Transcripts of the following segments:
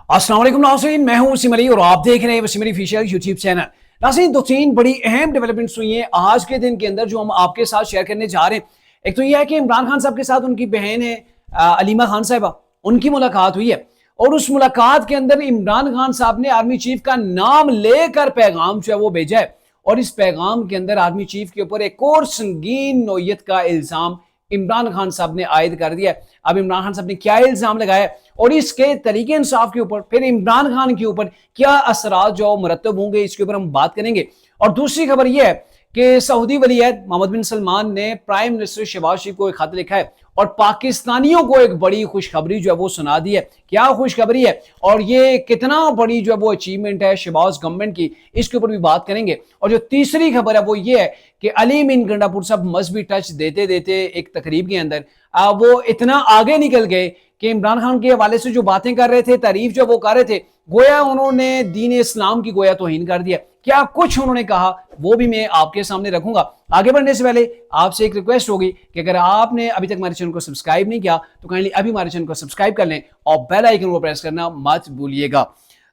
अस्सलाम वालेकुम नाज़रीन, मैं हूं वसीम अली और आप देख रहे हैं Waseem Ali official YouTube channel. नाज़रीन, दो तीन बड़ी अहम डेवलपमेंट्स हुई हैं आज के दिन के अंदर जो हम आपके साथ शेयर करने जा रहे हैं। एक तो यह है कि इमरान खान साहब के साथ उनकी बहन है अलीमा खान साहिबा, उनकी मुलाकात हुई है और उस मुलाकात के अंदर इमरान खान साहब ने आर्मी चीफ का नाम लेकर पैगाम जो है वो भेजा है और इस पैगाम के अंदर आर्मी चीफ के ऊपर एक और संगीन नौयत का इल्जाम इमरान खान साहब ने आयद कर दिया है। अब इमरान खान साहब ने क्या इल्जाम लगाया और इसके तरीके इंसाफ के ऊपर फिर इमरान खान के ऊपर क्या असरात जो मुरतब होंगे, इसके ऊपर हम बात करेंगे। और दूसरी खबर यह है कि सऊदी वलीअहद मोहम्मद बिन सलमान ने प्राइम मिनिस्टर शहबाज शरीफ को एक खत लिखा है और पाकिस्तानियों को एक बड़ी खुशखबरी जो है वो सुना दी है। क्या खुशखबरी है और ये कितना बड़ी जो है वो अचीवमेंट है शहबाज गवर्नमेंट की, इसके ऊपर भी बात करेंगे। और जो तीसरी खबर है वो ये है कि अली मीन गंडापुर साहब मस्ट बी टच देते देते एक तकरीब के अंदर वो इतना आगे निकल गए कि इमरान खान के हवाले से जो बातें कर रहे थे, तारीफ जो वो कर रहे थे, गोया उन्होंने दीन इस्लाम की गोया तौहीन कर दिया। क्या कुछ उन्होंने कहा वो भी मैं आपके सामने रखूंगा। आगे बढ़ने से पहले आपसे एक रिक्वेस्ट होगी कि अगर आपने अभी तक हमारे चैनल को सब्सक्राइब नहीं किया तो काइंडली अभी हमारे चैनल को सब्सक्राइब कर लें और बेल आइकन को प्रेस करना मत भूलिएगा।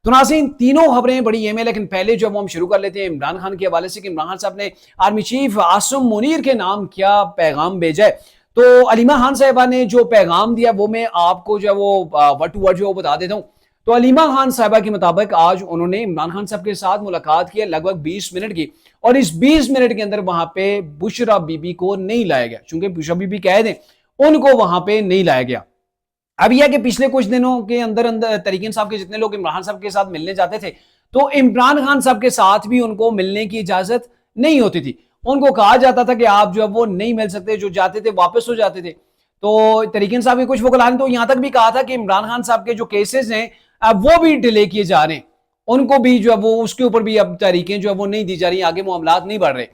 तो नाज़रीन, तीनों खबरें बड़ी अहम है, लेकिन पहले जो हम शुरू कर लेते हैं इमरान खान के हवाले से कि इमरान खान साहब ने आर्मी चीफ आसिम मुनीर के नाम क्या पैगाम भेजा है। तो अलीमा खान साहिबा ने जो पैगाम दिया वो मैं आपको जो है वो वर्ड टू वर्ड जो बता देता हूँ। तो अलीमा खान साहिबा के मुताबिक आज उन्होंने इमरान खान साहब के साथ मुलाकात की लगभग 20 मिनट की और इस 20 मिनट के अंदर वहां पे बुशरा बीबी को नहीं लाया गया, चूंकि बुशरा बीबी कह दें उनको वहां पे नहीं लाया गया। अब यह कि पिछले कुछ दिनों के अंदर अंदर तरीके इंसाफ के जितने लोग इमरान खान साहब के साथ मिलने जाते थे तो इमरान खान साहब के साथ भी उनको मिलने की इजाजत नहीं होती थी। उनको कहा जाता था कि आप जो है वो नहीं मिल सकते, जो जाते थे वापस हो जाते थे। तो तरीके इंसाफ के कुछ वकला ने तो यहां तक भी कहा था कि इमरान खान साहब के जो केसेस हैं अब वो भी डिले किए जा रहे हैं, उनको भी जो है वो उसके ऊपर भी अब तारीखें जो है वो नहीं दी जा रही, आगे मामलात नहीं बढ़ रहे।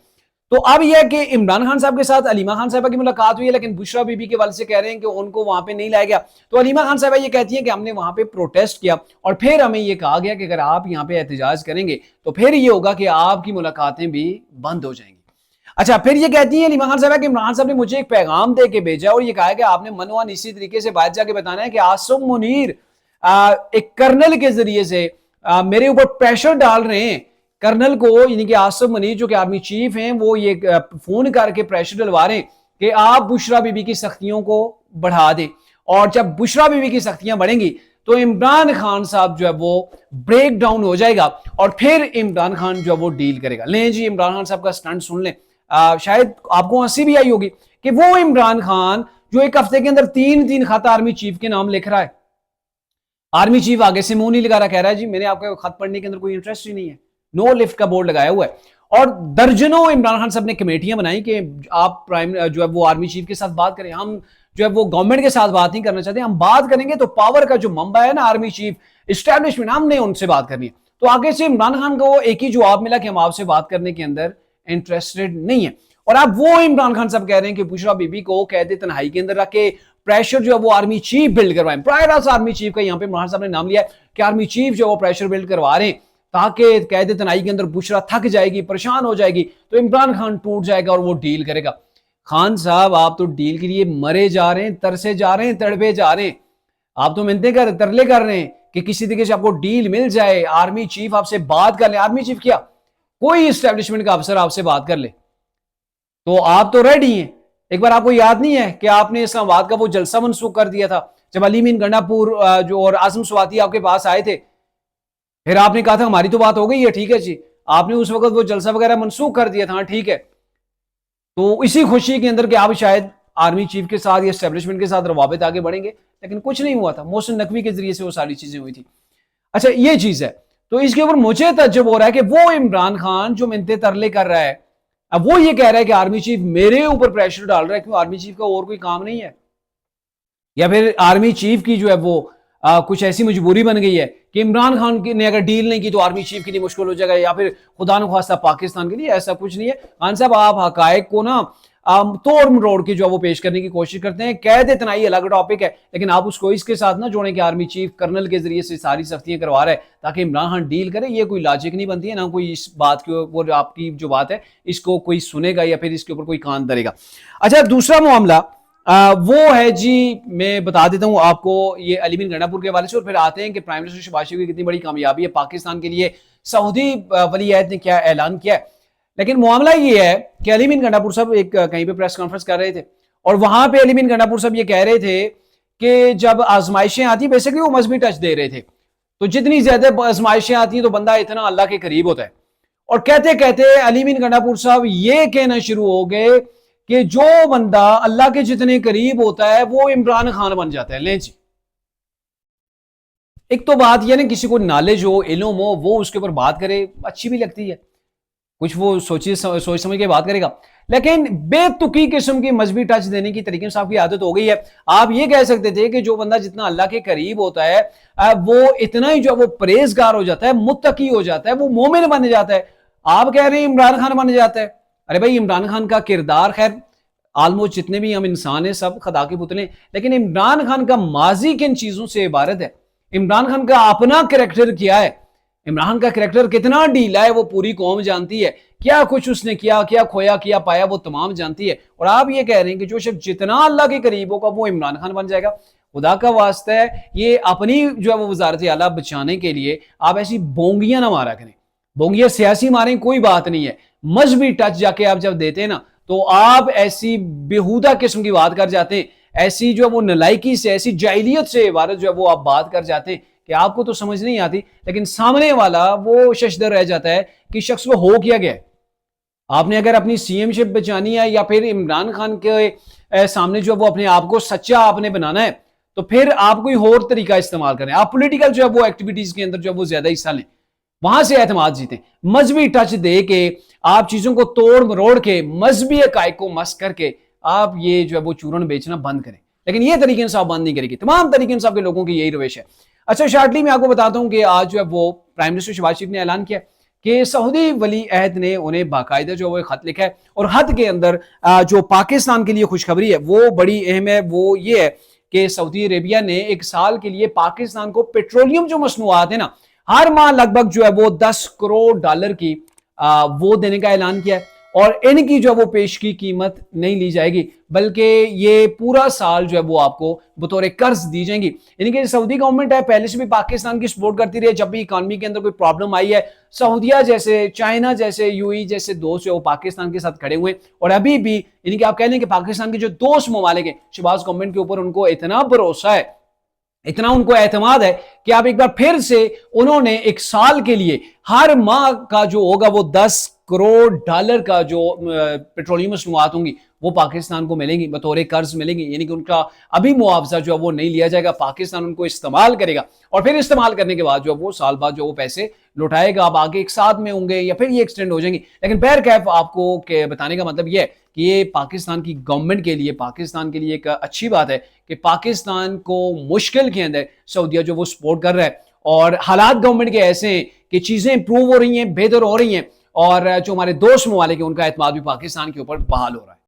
तो अब यह है कि इमरान खान साहब के साथ अलीमा खान साहिबा की मुलाकात हुई है, लेकिन बुशरा बीबी के वाले से कह रहे हैं कि उनको वहां पे नहीं लाया गया। तो अलीमा खान साहिबा ये कहती हैं कि हमने वहां पे प्रोटेस्ट किया और फिर हमें ये कहा गया कि अगर आप यहाँ पे एहतजाज करेंगे तो फिर ये होगा कि आपकी मुलाकातें भी बंद हो जाएंगी। अच्छा, फिर ये कहती है अलीमा खान साहिबा कि इमरान साहब ने मुझे एक पैगाम दे के भेजा और ये कहा है कि आपने मनवान इसी तरीके से बाहर जाके बताना है कि आसिम मुनीर एक कर्नल के जरिए से मेरे ऊपर प्रेशर डाल रहे हैं। कर्नल को यानी कि आसिम मुनीर जो कि आर्मी चीफ हैं वो ये फोन करके प्रेशर डलवा रहे हैं कि आप बुशरा बीबी की सख्तियों को बढ़ा दें और जब बुशरा बीबी की सख्तियां बढ़ेंगी तो इमरान खान साहब जो है वो ब्रेक डाउन हो जाएगा और फिर इमरान खान जो है वो डील करेगा। लें जी, इमरान खान साहब का स्टंट सुन लें। शायद आपको हंसी भी आई होगी कि वो इमरान खान जो एक हफ्ते के अंदर तीन खत आर्मी चीफ के नाम लिख रहा है, आर्मी चीफ आगे से मुंह नहीं लगा रहा, कह रहा है जी मेरे आपके खत पढ़ने के अंदर कोई इंटरेस्ट ही नहीं है, नो लिफ्ट का बोर्ड लगाया हुआ है। और दर्जनों इमरान खान साहब ने कमेटियां बनाई कि आप प्राइम जो है वो आर्मी चीफ के साथ बात करें, हम जो है वो गवर्नमेंट के साथ बात नहीं करना चाहते, हम बात करेंगे तो पावर का जो मंबा है ना आर्मी चीफ इस्टेब्लिशमेंट, हमने उनसे बात करनी है। तो आगे से इमरान खान को एक ही जवाब मिला कि हम आपसे बात करने के अंदर इंटरेस्टेड नहीं है। और अब वो इमरान खान साहब कह रहे हैं कि बुशरा बीबी को कैद तन्हाई के अंदर रख के प्रेशर जो है वो आर्मी चीफ बिल्ड करवाएं। प्रायर आर्मी चीफ का यहाँ पे इमरान साहब ने नाम लिया है कि आर्मी चीफ जो है वो प्रेशर बिल्ड करवा रहे हैं ताकि कैद तनाई के अंदर बुशरा थक जाएगी, परेशान हो जाएगी तो इमरान खान टूट जाएगा और वो डील करेगा। खान साहब, आप तो डील के लिए मरे जा रहे हैं, तरसे जा रहे हैं, तड़पे जा रहे हैं, आप तो मिन्नतें कर तरले कर रहे हैं कि किसी तरीके से आपको डील मिल जाए, आर्मी चीफ आपसे बात कर ले। आर्मी चीफ क्या, कोई इस्टेब्लिशमेंट का अफसर आपसे बात कर ले तो आप तो रेडी हैं। एक बार आपको याद नहीं है कि आपने इस्लामाबाद का वो जलसा मनसूख कर दिया था जब अली मीन गंडापुर जो और आजम स्वाति आपके पास आए थे, फिर आपने कहा था हमारी तो बात हो गई है, ठीक है जी, आपने उस वक्त वो जलसा वगैरह मनसूख कर दिया था, ठीक है। तो इसी खुशी के अंदर कि आप शायद आर्मी चीफ के साथ या एस्टेब्लिशमेंट के साथ रवाबित आगे बढ़ेंगे, लेकिन कुछ नहीं हुआ था। मोहसिन नकवी के जरिए से वो सारी चीजें हुई थी। अच्छा, ये चीज है। तो इसके ऊपर मुझे तज्जुब हो रहा है कि वो इमरान खान जो मिन्नतें तरले कर रहा है, अब वो ये कह रहा है कि आर्मी चीफ मेरे ऊपर प्रेशर डाल रहा है, क्यों आर्मी चीफ का और कोई काम नहीं है, या फिर आर्मी चीफ की जो है वो कुछ ऐसी मजबूरी बन गई है कि इमरान खान ने अगर डील नहीं की तो आर्मी चीफ के लिए मुश्किल हो जाएगा, या फिर खुदा न ख्वास्ता पाकिस्तान के लिए। ऐसा कुछ नहीं है। खान साहब, आप हकायक को ना तोड़ मरोड़ के जो है वो पेश करने की कोशिश करते हैं। कैद इतनाई अलग टॉपिक है, लेकिन आप उसको इसके साथ ना जोड़ें कि आर्मी चीफ कर्नल के जरिए से सारी सख्तियां करवा रहा है ताकि इमरान खान डील करे। ये कोई लॉजिक नहीं बनती है, ना कोई इस बात की वो आपकी जो बात है इसको कोई सुनेगा या फिर इसके ऊपर कोई कान धरेगा। अच्छा, दूसरा मामला وہ ہے جی، میں بتا دیتا ہوں آپ کو یہ علی بن گنڈا پور کے حوالے سے، اور پھر آتے ہیں کہ پرائم منسٹر شہباز شریف کی کتنی بڑی کامیابی ہے پاکستان کے لیے، سعودی ولی عہد نے کیا اعلان کیا ہے۔ لیکن معاملہ یہ ہے کہ علی بن گنڈا پور صاحب ایک کہیں پہ پریس کانفرنس کر رہے تھے، اور وہاں پہ علی بن گنڈا پور صاحب یہ کہہ رہے تھے کہ جب آزمائشیں آتی ہیں، بیسکلی وہ مذہبی ٹچ دے رہے تھے، تو جتنی زیادہ آزمائشیں آتی ہیں تو بندہ اتنا اللہ کے قریب ہوتا ہے، اور کہتے کہتے علی بن گنڈا پور صاحب یہ کہنا شروع ہو گئے کہ جو بندہ اللہ کے جتنے قریب ہوتا ہے وہ عمران خان بن جاتا ہے۔ لیں جی، ایک تو بات یہ نا، کسی کو نالج ہو، علم ہو، وہ اس کے اوپر بات کرے، اچھی بھی لگتی ہے، کچھ وہ سوچ سمجھ کے بات کرے گا، لیکن بے تکی قسم کی مذہبی ٹچ دینے کی طریقے صاحب کی عادت ہو گئی ہے۔ آپ یہ کہہ سکتے تھے کہ جو بندہ جتنا اللہ کے قریب ہوتا ہے وہ اتنا ہی جو وہ پرہیزگار ہو جاتا ہے، متقی ہو جاتا ہے، وہ مومن بن جاتا ہے۔ آپ کہہ رہے ہیں عمران خان بن جاتا ہے۔ ارے بھائی، عمران خان کا کردار، خیر آلموسٹ جتنے بھی ہم انسان ہیں سب خدا کے پتلے، لیکن عمران خان کا ماضی کن چیزوں سے عبارت ہے؟ عمران خان کا اپنا کریکٹر کیا ہے؟ عمران کا کریکٹر کتنا ڈھیلا ہے وہ پوری قوم جانتی ہے، کیا کچھ اس نے کیا کھویا کیا پایا وہ تمام جانتی ہے، اور آپ یہ کہہ رہے ہیں کہ جو شخص جتنا اللہ کے قریب ہوگا وہ عمران خان بن جائے گا۔ خدا کا واسطہ ہے، یہ اپنی جو ہے وہ وزارت اعلیٰ بچانے کے لیے آپ ایسی بونگیاں نہ مارا کریں، بونگیاں سیاسی ماریں کوئی بات نہیں ہے، مذہبی ٹچ جا کے آپ جب دیتے ہیں نا تو آپ ایسی بیہودہ قسم کی بات کر جاتے ہیں، ایسی جو وہ نلائکی سے، ایسی جاہلیت سے عبارت جو ہے وہ آپ بات کر جاتے ہیں کہ آپ کو تو سمجھ نہیں آتی، لیکن سامنے والا وہ ششدر رہ جاتا ہے کہ شخص کو ہو کیا گیا ہے۔ آپ نے اگر اپنی سی ایم شپ بچانی ہے یا پھر عمران خان کے سامنے جو وہ اپنے آپ کو سچا آپ نے بنانا ہے، تو پھر آپ کوئی اور طریقہ استعمال کریں، آپ پولیٹیکل جو ہے وہ ایکٹیویٹیز کے اندر جو ہے وہ زیادہ حصہ لیں، وہاں سے اعتماد جیتیں، مذہبی ٹچ دے کے آپ چیزوں کو توڑ مروڑ کے مذہبی عقائد کو مس کر کے آپ یہ جو ہے وہ چورن بیچنا بند کریں، لیکن یہ طریقہ انصاف بند نہیں کرے گی، تمام طریقہ انصاف کے لوگوں کی یہی روش ہے۔ اچھا، شارٹلی میں آپ کو بتاتا ہوں کہ آج جو ہے وہ پرائم منسٹر شہباز شریف نے اعلان کیا کہ سعودی ولی عہد نے انہیں باقاعدہ جو وہ خط لکھا ہے، اور خط کے اندر جو پاکستان کے لیے خوشخبری ہے وہ بڑی اہم ہے، وہ یہ ہے کہ سعودی عربیہ نے 1 سال کے لیے پاکستان کو پیٹرولیم جو مصنوعات ہیں نا، ہر ماہ لگ بھگ جو ہے وہ $10 کروڑ کی وہ دینے کا اعلان کیا ہے، اور ان کی جو ہے وہ پیش کی قیمت نہیں لی جائے گی، بلکہ یہ پورا سال جو ہے وہ آپ کو بطور قرض دی جائیں گی۔ یعنی کہ سعودی گورنمنٹ ہے پہلے سے بھی پاکستان کی سپورٹ کرتی رہی ہے، جب بھی اکانومی کے اندر کوئی پرابلم آئی ہے سعودیہ جیسے، چائنا جیسے، یو ای جیسے دوست جو وہ پاکستان کے ساتھ کھڑے ہوئے ہیں، اور ابھی بھی یعنی کہ آپ کہہ لیں کہ پاکستان کے جو دوست ممالک ہیں شہباز گورنمنٹ کے اوپر ان کو اتنا بھروسہ ہے، اتنا ان کو اعتماد ہے کہ آپ ایک بار پھر سے انہوں نے 1 سال کے لیے ہر ماہ کا جو ہوگا وہ $10 کروڑ کا جو پیٹرولیم مصنوعات ہوں گی وہ پاکستان کو ملیں گی، بطور قرض ملیں گی، یعنی کہ ان کا ابھی معاوضہ جو ہے وہ نہیں لیا جائے گا، پاکستان ان کو استعمال کرے گا، اور پھر استعمال کرنے کے بعد جو ہے وہ سال بعد جو وہ پیسے لوٹائے گا، اب آگے ایک ساتھ میں ہوں گے یا پھر یہ ایکسٹینڈ ہو جائیں گے، لیکن بہرکیف آپ کو بتانے کا مطلب یہ ہے کہ یہ پاکستان کی گورنمنٹ کے لیے، پاکستان کے لیے ایک اچھی بات ہے کہ پاکستان کو مشکل کے اندر سعودیہ جو وہ سپورٹ کر رہا ہے، اور حالات گورنمنٹ کے ایسے ہیں کہ چیزیں امپروو ہو رہی ہیں، بہتر ہو رہی ہیں، اور جو ہمارے دوست ممالک ہیں ان کا اعتماد بھی پاکستان کے اوپر بحال ہو رہا ہے۔